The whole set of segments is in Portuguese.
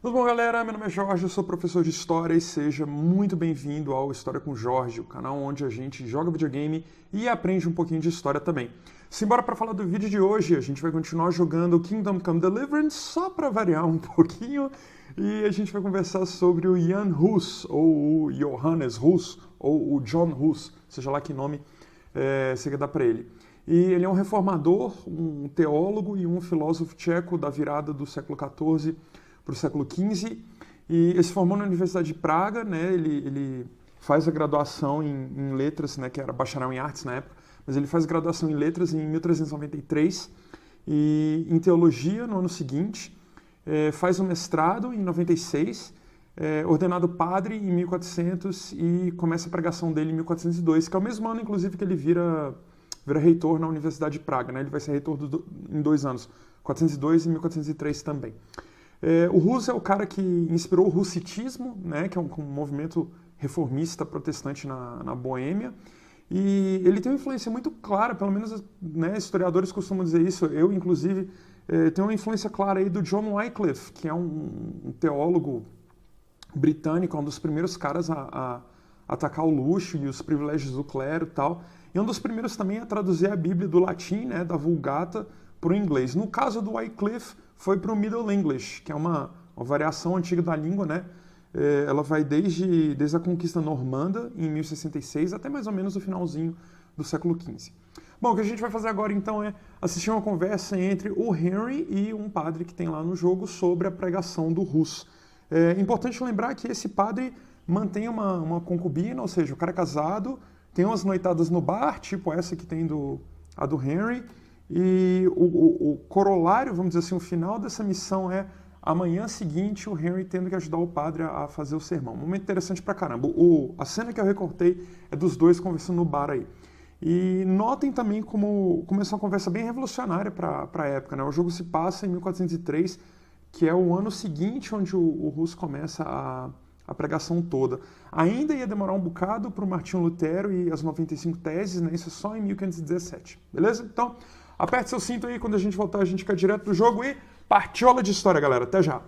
Tudo bom, galera? Meu nome é Jorge, eu sou professor de História e seja muito bem-vindo ao História com Jorge, o canal onde a gente joga videogame e aprende um pouquinho de história também. Simbora para falar do vídeo de hoje, a gente vai continuar jogando Kingdom Come Deliverance, só para variar um pouquinho, e a gente vai conversar sobre o Jan Hus, ou o Johannes Hus, ou o John Hus, seja lá que nome você quer dar para ele. E ele é um reformador, um teólogo e um filósofo tcheco da virada do século XIV para o século XV, e ele se formou na Universidade de Praga, né? Ele faz a graduação em letras, né? Que era bacharel em artes na época, mas ele faz a graduação em letras em 1393 e em teologia no ano seguinte, faz o mestrado em 96, ordenado padre em 1400 e começa a pregação dele em 1402, que é o mesmo ano, inclusive, que ele vira reitor na Universidade de Praga, né? Ele vai ser reitor em 2 anos, 402 e 1403 também. O Hus é o cara que inspirou o hussitismo, né, que é um movimento reformista protestante na Boêmia, e ele tem uma influência muito clara, pelo menos, né, historiadores costumam dizer isso, eu inclusive tenho uma influência clara aí do John Wycliffe, que é um teólogo britânico, um dos primeiros caras a atacar o luxo e os privilégios do clero e tal, e um dos primeiros também a traduzir a Bíblia do latim, né, da Vulgata, para o inglês. No caso do Wycliffe, foi para o Middle English, que é uma variação antiga da língua, né? Ela vai desde a conquista normanda, em 1066, até mais ou menos o finalzinho do século XV. Bom, o que a gente vai fazer agora, então, é assistir uma conversa entre o Henry e um padre que tem lá no jogo sobre a pregação do Hus. É importante lembrar que esse padre mantém uma concubina, ou seja, o cara é casado, tem umas noitadas no bar, tipo essa que tem a do Henry, e o corolário, vamos dizer assim, o final dessa missão é amanhã seguinte o Henry tendo que ajudar o padre a fazer o sermão. Um momento interessante pra caramba. A cena que eu recortei é dos dois conversando no bar aí. E notem também como começou uma conversa bem revolucionária para a época, né? O jogo se passa em 1403, que é o ano seguinte onde o Hus começa a pregação toda. Ainda ia demorar um bocado para o Martinho Lutero e as 95 teses, né? Isso é só em 1517, beleza? Então, aperte seu cinto aí, quando a gente voltar a gente fica direto do jogo e partiola de história, galera. Até já!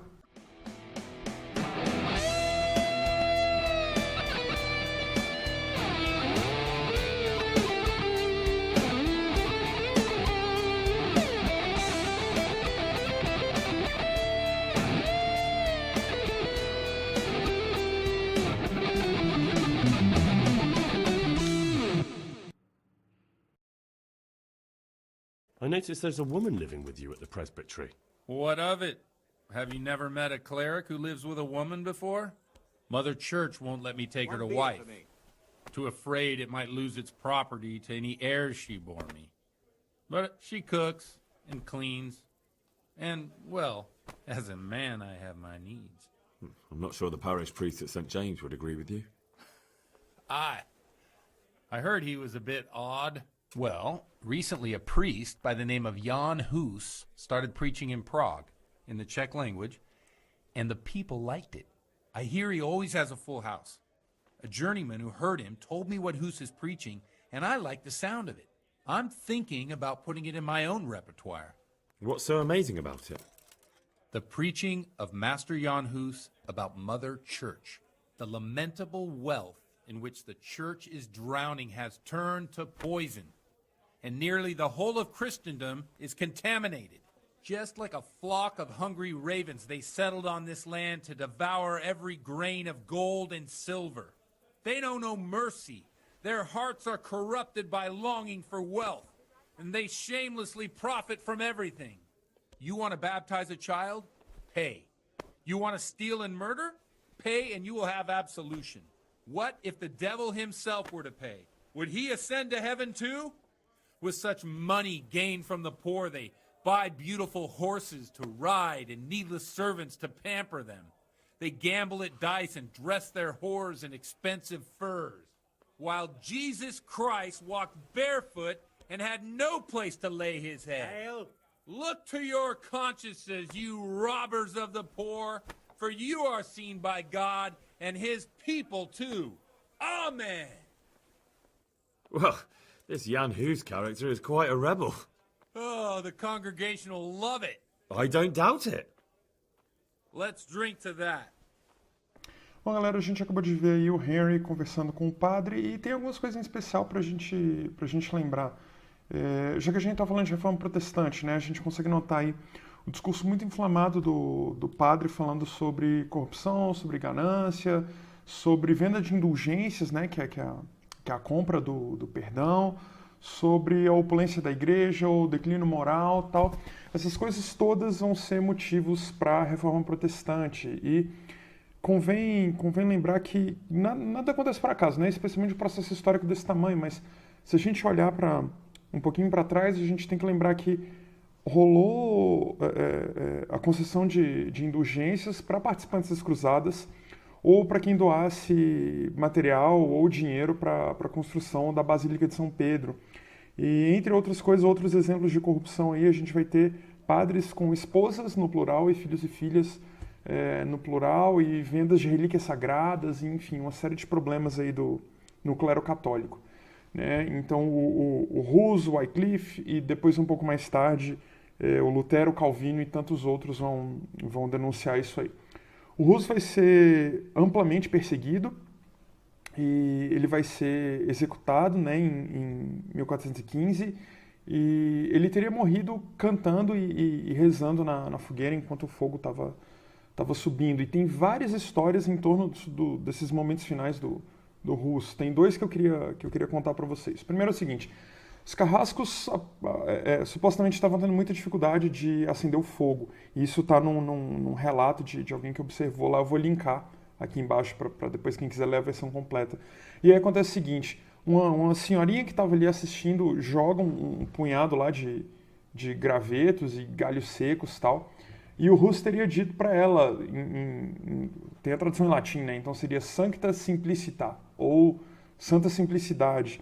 I notice there's a woman living with you at the presbytery. What of it? Have you never met a cleric who lives with a woman before? Mother Church won't let me take her to wife. Too afraid it might lose its property to any heirs she bore me. But she cooks and cleans. And, well, as a man, I have my needs. I'm not sure the parish priest at St. James would agree with you. I heard he was a bit odd. Well, recently a priest by the name of Jan Hus started preaching in Prague, in the Czech language, and the people liked it. I hear he always has a full house. A journeyman who heard him told me what Hus is preaching, and I like the sound of it. I'm thinking about putting it in my own repertoire. What's so amazing about it? The preaching of Master Jan Hus about Mother Church. The lamentable wealth in which the Church is drowning has turned to poison. And nearly the whole of Christendom is contaminated. Just like a flock of hungry ravens, they settled on this land to devour every grain of gold and silver. They know no mercy. Their hearts are corrupted by longing for wealth, and they shamelessly profit from everything. You want to baptize a child? Pay. You want to steal and murder? Pay and you will have absolution. What if the devil himself were to pay? Would he ascend to heaven too? With such money gained from the poor, they buy beautiful horses to ride and needless servants to pamper them. They gamble at dice and dress their whores in expensive furs. While Jesus Christ walked barefoot and had no place to lay his head. Hail. Look to your consciences, you robbers of the poor, for you are seen by God and his people too. Amen. Well, this Jan Hus character is quite a rebel. Oh, the congregation will love it. I don't doubt it. Let's drink to that. Bom, galera, a gente acabou de ver aí o Henry conversando com o padre e tem algumas coisas em especial pra gente lembrar. Já que a gente tá falando de reforma protestante, né, a gente consegue notar aí o discurso muito inflamado do padre falando sobre corrupção, sobre ganância, sobre venda de indulgências, né, que é a compra do perdão, sobre a opulência da igreja, o declínio moral, tal. Essas coisas todas vão ser motivos para a reforma protestante e convém lembrar que nada acontece por acaso, né? Especialmente um processo histórico desse tamanho, mas se a gente olhar um pouquinho para trás, a gente tem que lembrar que rolou a concessão de indulgências para participantes das cruzadas ou para quem doasse material ou dinheiro para a construção da Basílica de São Pedro. E, entre outras coisas, outros exemplos de corrupção aí, a gente vai ter padres com esposas no plural e filhos e filhas no plural e vendas de relíquias sagradas, e, enfim, uma série de problemas aí no clero católico. Né? Então, o Hus, o Wycliffe e depois, um pouco mais tarde, o Lutero, o Calvino e tantos outros vão denunciar isso aí. O Hus vai ser amplamente perseguido e ele vai ser executado, né, em 1415 e ele teria morrido cantando e rezando na fogueira enquanto o fogo estava subindo. E tem várias histórias em torno desses momentos finais do Hus. Tem dois que eu queria contar para vocês. Primeiro é o seguinte: os carrascos supostamente estavam tendo muita dificuldade de acender o fogo. E isso está num relato de alguém que observou lá. Eu vou linkar aqui embaixo para depois quem quiser ler a versão completa. E aí acontece o seguinte: uma senhorinha que estava ali assistindo joga um punhado lá de gravetos e galhos secos e tal. E o Hus teria dito para ela, tem a tradução em latim, né? Então seria Sancta Simplicita, ou Santa Simplicidade.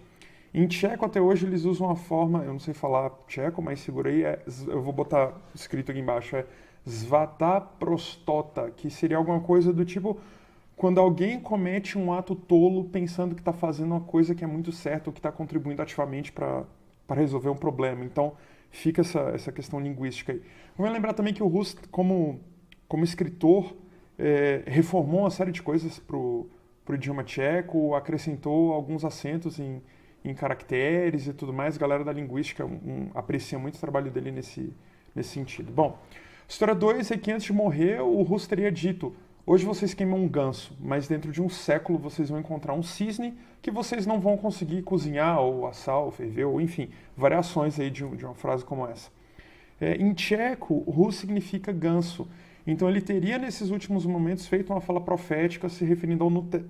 Em tcheco, até hoje, eles usam uma forma, eu não sei falar tcheco, mas segura aí, eu vou botar escrito aqui embaixo, Svata Prostota, que seria alguma coisa do tipo, quando alguém comete um ato tolo pensando que está fazendo uma coisa que é muito certa, ou que está contribuindo ativamente para resolver um problema. Então, fica essa questão linguística aí. Vamos lembrar também que o Hus, como escritor, reformou uma série de coisas para o idioma tcheco, acrescentou alguns acentos em caracteres e tudo mais. A galera da linguística aprecia muito o trabalho dele nesse sentido. Bom, história 2 é que antes de morrer, o Hus teria dito: hoje vocês queimam um ganso, mas dentro de um século vocês vão encontrar um cisne que vocês não vão conseguir cozinhar, ou assar, ou ferver, ou enfim, variações aí de uma frase como essa. Em tcheco, Hus significa ganso. Então ele teria, nesses últimos momentos, feito uma fala profética se referindo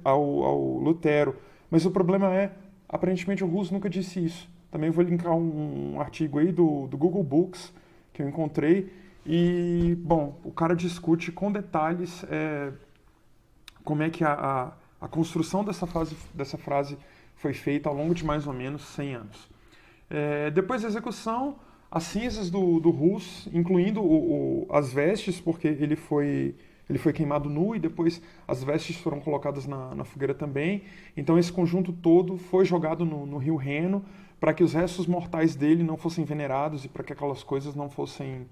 ao Lutero. Mas o problema aparentemente o Hus nunca disse isso. Também vou linkar um artigo aí do Google Books, que eu encontrei. E, bom, o cara discute com detalhes como é que a construção dessa frase foi feita ao longo de mais ou menos 100 anos. Depois da execução, as cinzas do Hus, incluindo as vestes, porque ele foi queimado nu e depois as vestes foram colocadas na fogueira também. Então esse conjunto todo foi jogado no rio Reno para que os restos mortais dele não fossem venerados e para que aquelas coisas não fossem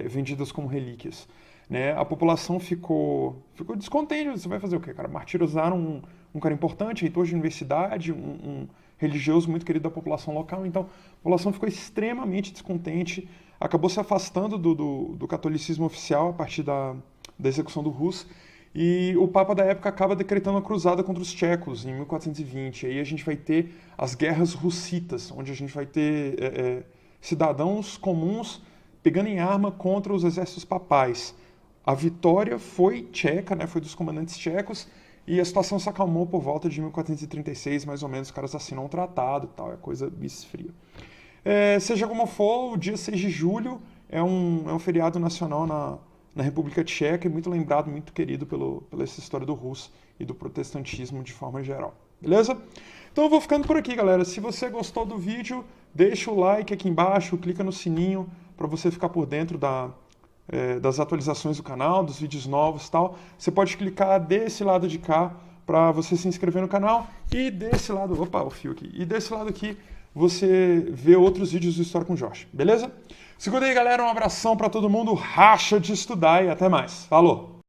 vendidas como relíquias. Né? A população ficou descontente. Você vai fazer o quê, cara? Martirizaram um cara importante, reitor de universidade, um religioso muito querido da população local. Então, a população ficou extremamente descontente, acabou se afastando do catolicismo oficial a partir da execução do Hus. E o Papa da época acaba decretando a cruzada contra os tchecos, em 1420. Aí a gente vai ter as guerras russitas, onde a gente vai ter cidadãos comuns pegando em arma contra os exércitos papais. A vitória foi tcheca, né, foi dos comandantes tchecos, e a situação se acalmou por volta de 1436, mais ou menos. Os caras assinam um tratado e tal, a coisa esfria. Seja como for, o dia 6 de julho é um feriado nacional na República Tcheca e muito lembrado, muito querido pela essa história do Hus e do protestantismo de forma geral. Beleza? Então eu vou ficando por aqui, galera. Se você gostou do vídeo, deixa o like aqui embaixo, clica no sininho para você ficar por dentro das atualizações do canal, dos vídeos novos e tal. Você pode clicar desse lado de cá para você se inscrever no canal e desse lado, opa, o fio aqui, e desse lado aqui você vê outros vídeos do História com Jorge, beleza? Segura aí, galera, um abração para todo mundo, racha de estudar e até mais. Falou!